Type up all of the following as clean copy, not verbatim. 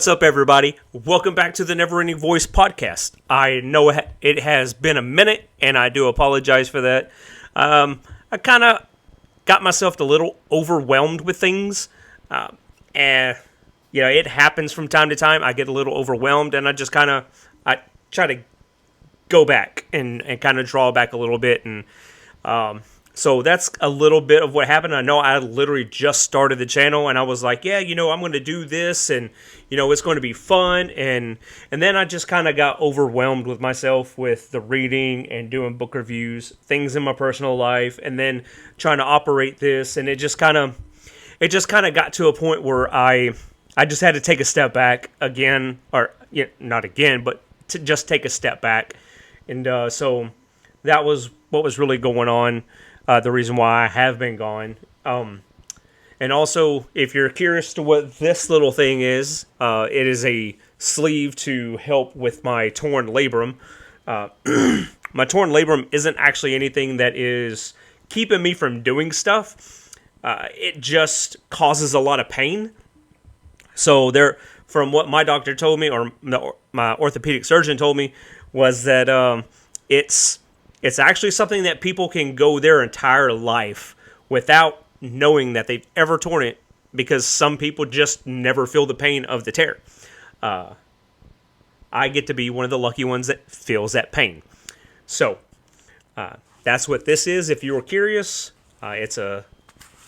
What's up, everybody? Welcome back to the Never Ending Voice podcast. I know it has been a minute, and I do apologize for that. I kind of got myself a little overwhelmed with things, and it happens from time to time. I get a little overwhelmed, and I try to go back and kind of draw back a little bit, and so that's a little bit of what happened. I know I literally just started the channel, and I was like, I'm going to do this, and it's going to be fun, and then I just kind of got overwhelmed with myself with the reading and doing book reviews, things in my personal life, and then trying to operate this, and it just kind of got to a point where I just had to take a step back again, or not again, but to just take a step back, and so that was what was really going on. The reason why I have been gone. And also, if you're curious to what this little thing is, it is a sleeve to help with my torn labrum. My torn labrum isn't actually anything that is keeping me from doing stuff. It just causes a lot of pain. So from what my doctor told me, or my orthopedic surgeon told me, was that it's actually something that people can go their entire life without knowing that they've ever torn it, because some people just never feel the pain of the tear. I get to be one of the lucky ones that feels that pain. So, that's what this is. If you were curious, it's a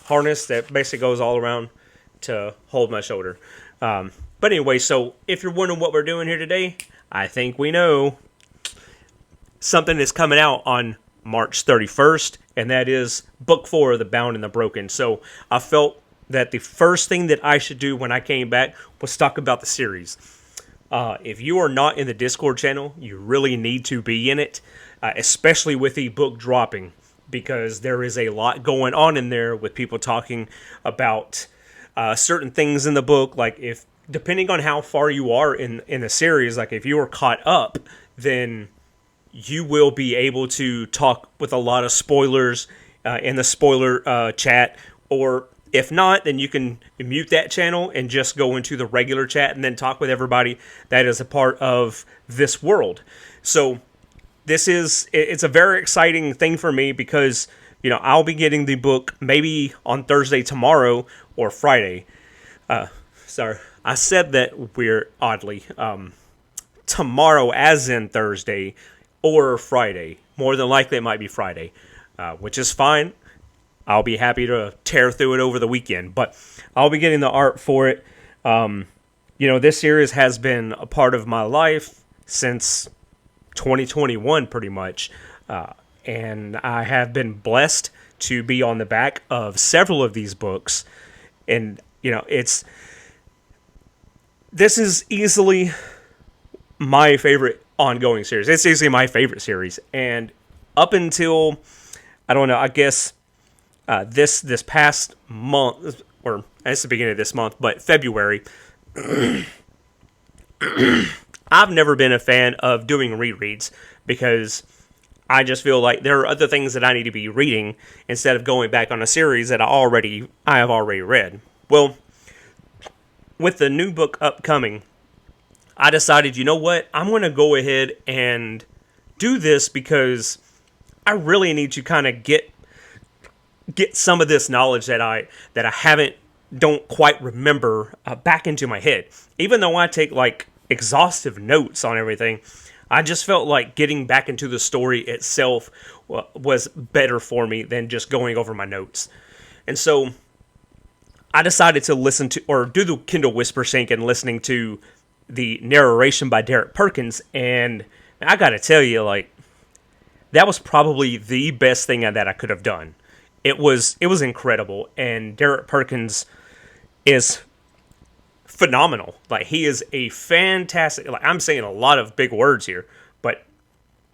harness that basically goes all around to hold my shoulder. But anyway, so if you're wondering what we're doing here today, I think we know. Something is coming out on March 31st, and that is Book 4 of The Bound and the Broken. So I felt that the first thing that I should do when I came back was talk about the series. If you are not in the Discord channel, you really need to be in it, especially with the book dropping, because there is a lot going on in there with people talking about certain things in the book. Like, if depending on how far you are in the series, like if you are caught up, then you will be able to talk with a lot of spoilers in the spoiler chat, or if not, then you can mute that channel and just go into the regular chat and then talk with everybody that is a part of this world. So it's a very exciting thing for me, because I'll be getting the book maybe on Thursday tomorrow or Friday. Sorry, I said that we're oddly. Tomorrow as in Thursday, or Friday. More than likely it might be Friday, which is fine. I'll be happy to tear through it over the weekend, but I'll be getting the art for it. This series has been a part of my life since 2021, pretty much, and I have been blessed to be on the back of several of these books, and this is easily my favorite ongoing series. It's easily my favorite series, and up until, I don't know, I guess this past month, or it's the beginning of this month, but February, I've never been a fan of doing rereads, because I just feel like there are other things that I need to be reading instead of going back on a series that I have already read. Well, with the new book upcoming, I decided, I'm going to go ahead and do this, because I really need to kind of get some of this knowledge that I don't quite remember back into my head. Even though I take like exhaustive notes on everything, I just felt like getting back into the story itself was better for me than just going over my notes. And so I decided to listen to, or do the Kindle Whisper Sync and listening to the narration by Derek Perkins, and I gotta tell you, that was probably the best thing that I could have done. It was incredible, and Derek Perkins is phenomenal. He is a fantastic, I'm saying a lot of big words here, but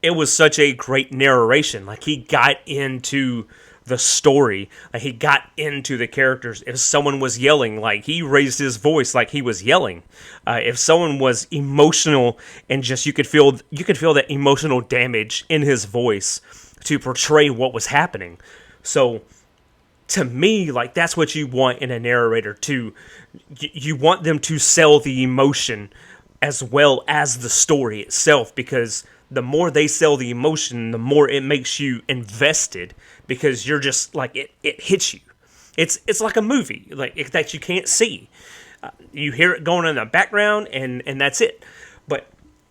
it was such a great narration. He got into the story, he got into the characters. If someone was yelling, he raised his voice like he was yelling. If someone was emotional, and just you could feel that emotional damage in his voice to portray what was happening. So to me, like, that's what you want in a narrator to, you want them to sell the emotion as well as the story itself, because the more they sell the emotion, the more it makes you invested, because you're just like, it hits you. It's like a movie, like, that you can't see. You hear it going in the background, and that's it. But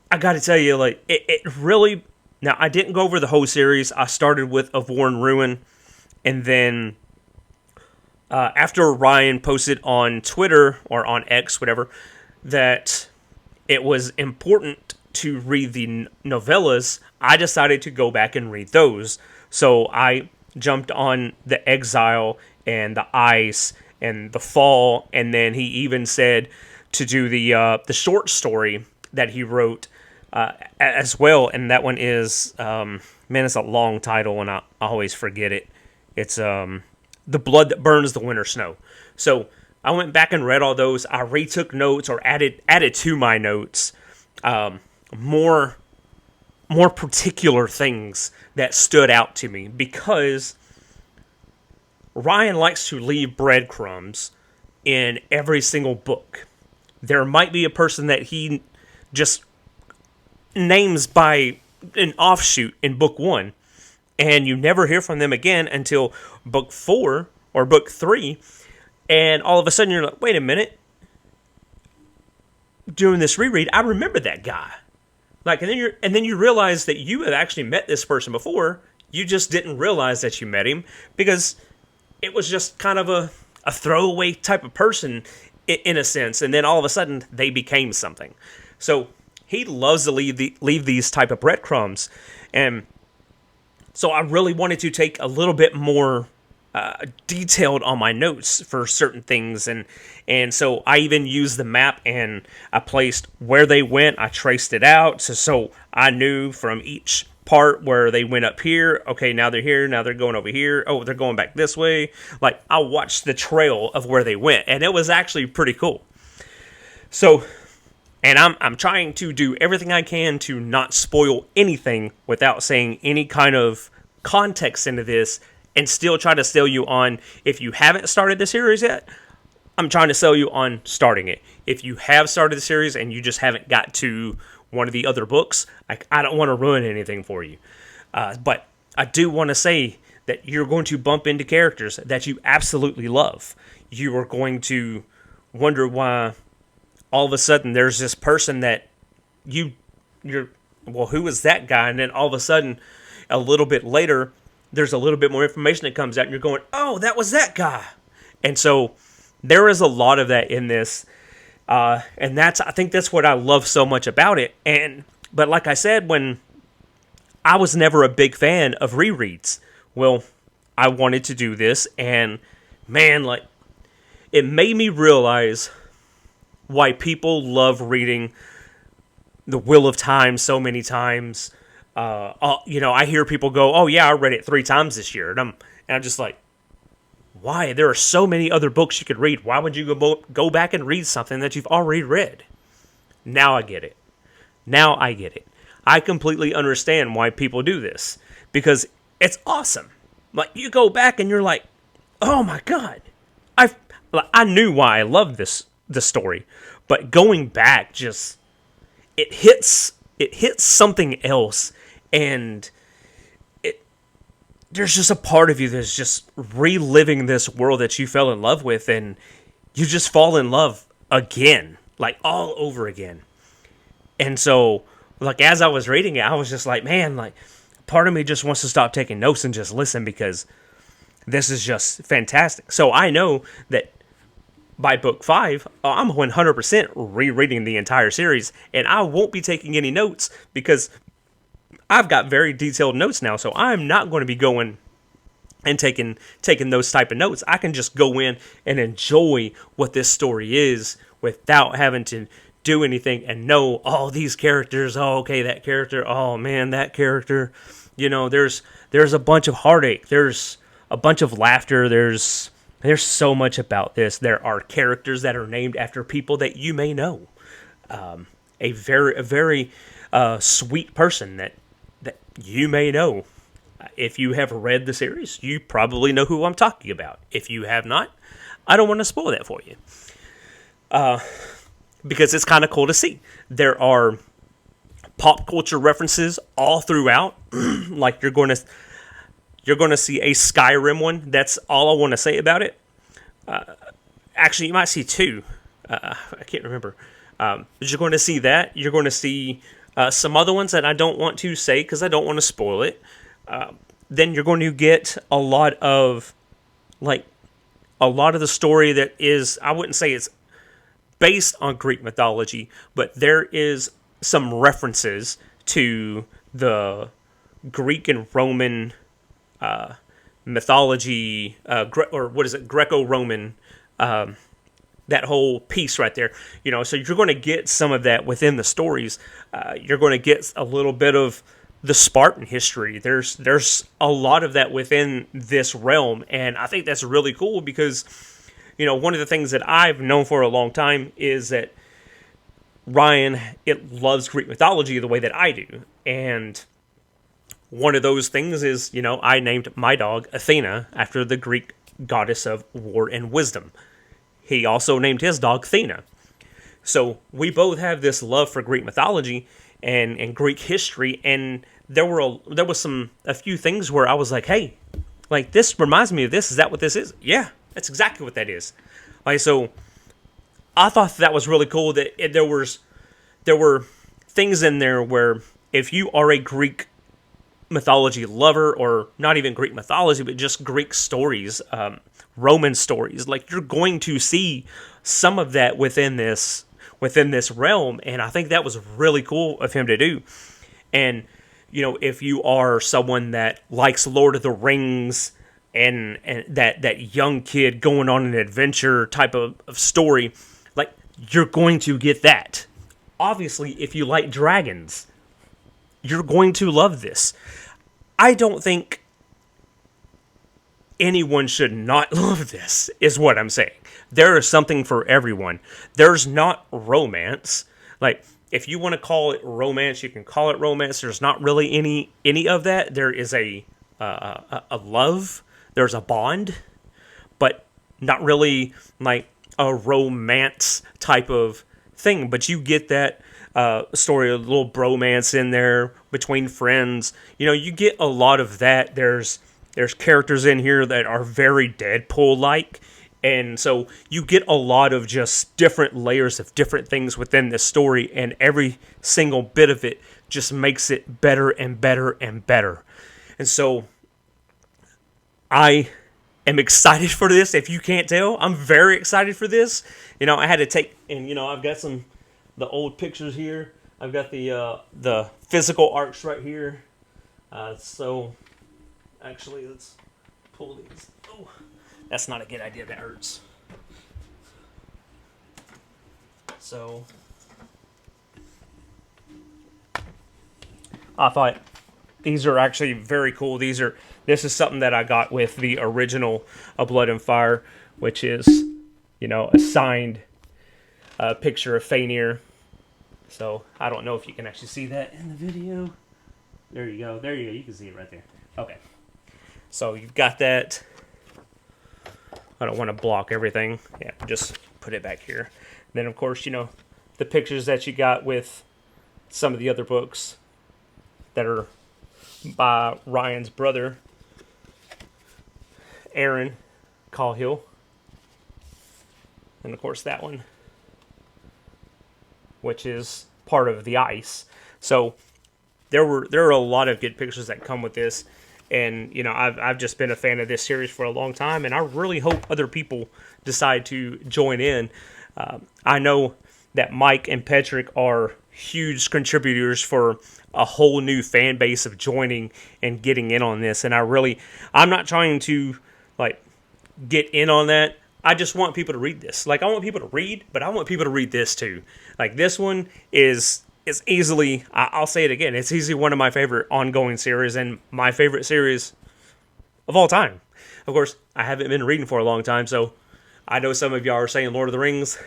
I got to tell you, like, it really. Now, I didn't go over the whole series. I started with Of War and Ruin, and then after Ryan posted on Twitter or on X, whatever, that it was important to read the novellas, I decided to go back and read those. So I jumped on the Exile and the Ice and the Fall, and then he even said to do the short story that he wrote as well, and that one is man, it's a long title, and I always forget it. It's The Blood That Burns the Winter Snow. So I went back and read all those. I retook notes or added to my notes more particular things that stood out to me, because Ryan likes to leave breadcrumbs in every single book. There might be a person that he just names by an offshoot in book 1, and you never hear from them again until book 4 or book 3, and all of a sudden you're like, wait a minute, doing this reread, I remember that guy. Like, and then you realize that you have actually met this person before. You just didn't realize that you met him, because it was just kind of a throwaway type of person in a sense, and then all of a sudden they became something. So he loves to leave these type of breadcrumbs, and so I really wanted to take a little bit more detailed on my notes for certain things, and so I even used the map, and I placed where they went. I traced it out, so I knew from each part where they went up here. Okay, now they're here. Now they're going over here. Oh, they're going back this way. Like, I watched the trail of where they went, and it was actually pretty cool. So, and I'm trying to do everything I can to not spoil anything without saying any kind of context into this, and still try to sell you on, if you haven't started the series yet, I'm trying to sell you on starting it. If you have started the series and you just haven't got to one of the other books, I don't want to ruin anything for you. But I do want to say that you're going to bump into characters that you absolutely love. You are going to wonder why all of a sudden there's this person that you're, well, who is that guy? And then all of a sudden, a little bit later, there's a little bit more information that comes out, and you're going, oh, that was that guy. And so there is a lot of that in this. And I think that's what I love so much about it. But like I said, when I was never a big fan of rereads, well, I wanted to do this, and man, like, it made me realize why people love reading The Wheel of Time so many times. I hear people go, oh yeah, I read it 3 times this year. And I'm just like, why? There are so many other books you could read. Why would you go back and read something that you've already read? Now I get it. I completely understand why people do this, because it's awesome. Like, you go back and you're like, oh my God, I knew why I loved this story, but going back, just it hits something else, and there's just a part of you that's just reliving this world that you fell in love with, and you just fall in love again, like all over again. And so, like, as I was reading it, I was just like, man, like, part of me just wants to stop taking notes and just listen, because this is just fantastic. So I know that by book 5, I'm 100% rereading the entire series, and I won't be taking any notes, because I've got very detailed notes now, so I'm not going to be going and taking those type of notes. I can just go in and enjoy what this story is without having to do anything and know all these characters. Oh, okay, that character. Oh man, that character. You know, there's a bunch of heartache. There's a bunch of laughter. There's so much about this. There are characters that are named after people that you may know. A very sweet person that you may know. If you have read the series, you probably know who I'm talking about. If you have not, I don't want to spoil that for you. Because it's kind of cool to see. There are pop culture references all throughout. Like you're going to see a Skyrim one. That's all I want to say about it. Actually, you might see two. I can't remember. But you're going to see that. You're going to see some other ones that I don't want to say because I don't want to spoil it. Then you're going to get a lot of the story that is, I wouldn't say it's based on Greek mythology, but there is some references to the Greek and Roman mythology, or what is it, Greco-Roman, that whole piece right there. So you're going to get some of that within the stories. You're going to get a little bit of the Spartan history. There's a lot of that within this realm, and I think that's really cool because, one of the things that I've known for a long time is that Ryan, it loves Greek mythology the way that I do. And one of those things is, I named my dog Athena after the Greek goddess of war and wisdom. He also named his dog Thena. So we both have this love for Greek mythology and Greek history, and there was a few things where I was like, hey, like this reminds me of this. Is that what this is? Yeah, that's exactly what that is. So I thought that was really cool that there were things in there where if you are a Greek mythology lover, or not even Greek mythology, but just Greek stories, Roman stories, like you're going to see some of that within this realm, and I think that was really cool of him to do. And if you are someone that likes Lord of the Rings and that young kid going on an adventure type of story, like you're going to get that. Obviously, if you like dragons, you're going to love this. I don't think anyone should not love this, is what I'm saying. There is something for everyone. There's not romance. Like, if you want to call it romance, you can call it romance. There's not really any of that. There is a love. There's a bond, but not really like a romance type of thing. But you get that story, a little bromance in there between friends. You get a lot of that. There's characters in here that are very Deadpool-like. And so you get a lot of just different layers of different things within this story, and every single bit of it just makes it better and better and better. And so I am excited for this. If you can't tell, I'm very excited for this. I had to take, and I've got the old pictures here. I've got the physical arcs right here. So actually, let's pull these. Oh, that's not a good idea. That hurts. So I thought these are actually very cool. This is something that I got with the original Blood and Fire, which is, a signed picture of Fenrir. So I don't know if you can actually see that in the video. There you go. You can see it right there. Okay. So you've got that. I don't want to block everything. Yeah, just put it back here. Then, of course, the pictures that you got with some of the other books that are by Ryan's brother, Aaron Cahill. And, of course, that one, which is part of the ice. So there are a lot of good pictures that come with this. And, I've just been a fan of this series for a long time, and I really hope other people decide to join in. I know that Mike and Patrick are huge contributors for a whole new fan base of joining and getting in on this. And I'm not trying to, get in on that. I just want people to read this. I want people to read, but I want people to read this too. This one is easily, I'll say it again, it's easily one of my favorite ongoing series and my favorite series of all time. Of course, I haven't been reading for a long time, so I know some of y'all are saying Lord of the Rings.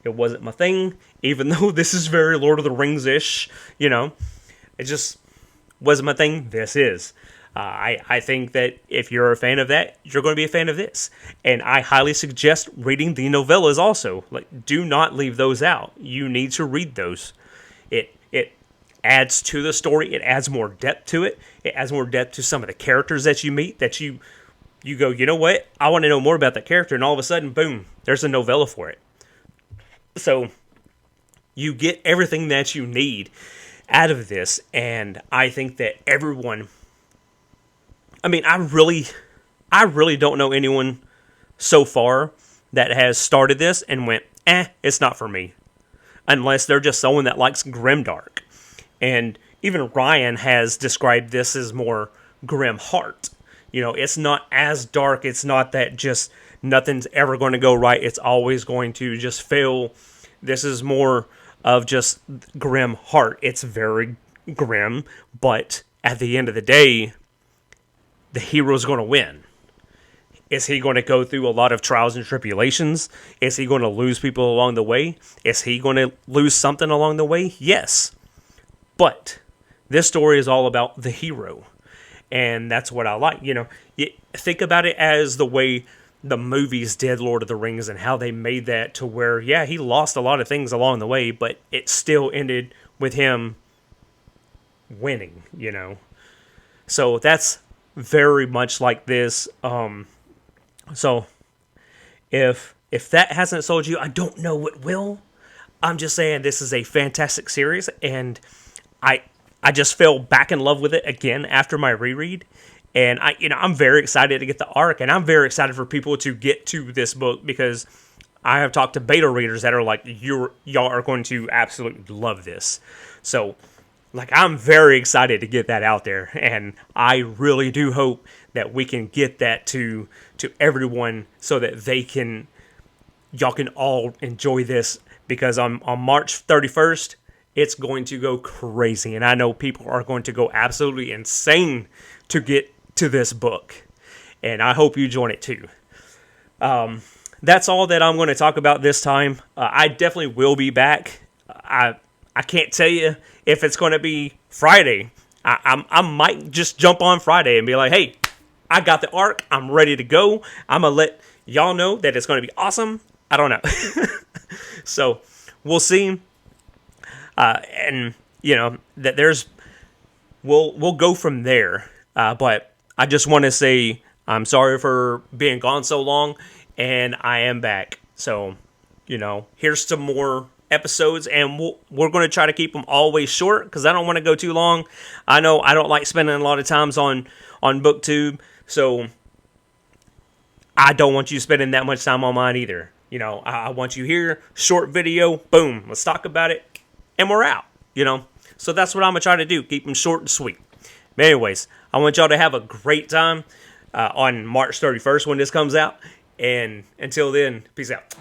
It wasn't my thing, even though this is very Lord of the Rings-ish, It just wasn't my thing. This is. I think that if you're a fan of that, you're going to be a fan of this. And I highly suggest reading the novellas also. Like, do not leave those out. You need to read those. It adds to the story. It adds more depth to it. It adds more depth to some of the characters that you meet that you go, you know what? I want to know more about that character. And all of a sudden, boom, there's a novella for it. So you get everything that you need out of this. And I think that everyone... I mean, I really don't know anyone so far that has started this and went, it's not for me. Unless they're just someone that likes grimdark. And even Ryan has described this as more grim heart. You know, it's not as dark. It's not that just nothing's ever going to go right. It's always going to just fail. This is more of just grim heart. It's very grim, but at the end of the day, the hero's going to win. Is he going to go through a lot of trials and tribulations? Is he going to lose people along the way? Is he going to lose something along the way? Yes. But this story is all about the hero. And that's what I like. You know, think about it as the way the movies did Lord of the Rings and how they made that to where, yeah, he lost a lot of things along the way, but it still ended with him winning, you know. So that's very much like this. So if that hasn't sold you, I don't know what will. I'm just saying this is a fantastic series, and I just fell back in love with it again after my reread. And I'm very excited to get the arc, and I'm very excited for people to get to this book because I have talked to beta readers that are like, y'all are going to absolutely love this. So, like, I'm very excited to get that out there, and I really do hope that we can get that to everyone so that y'all can all enjoy this, because on March 31st, it's going to go crazy, and I know people are going to go absolutely insane to get to this book, and I hope you join it too. That's all that I'm going to talk about this time. I definitely will be back. I can't tell you if it's going to be Friday. I might just jump on Friday and be like, hey, I got the arc. I'm ready to go. I'm going to let y'all know that it's going to be awesome. I don't know. So we'll see. And, you know, that we'll go from there. But I just want to say I'm sorry for being gone so long, and I am back. So, you know, here's some more episodes, and we're going to try to keep them always short because I don't want to go too long. I know I don't like spending a lot of times on BookTube, so I don't want you spending that much time on mine either. You know, I want you here, short video, boom, let's talk about it, and we're out, you know. So that's what I'm going to try to do, keep them short and sweet. But anyways, I want y'all to have a great time on March 31st when this comes out, and until then, peace out.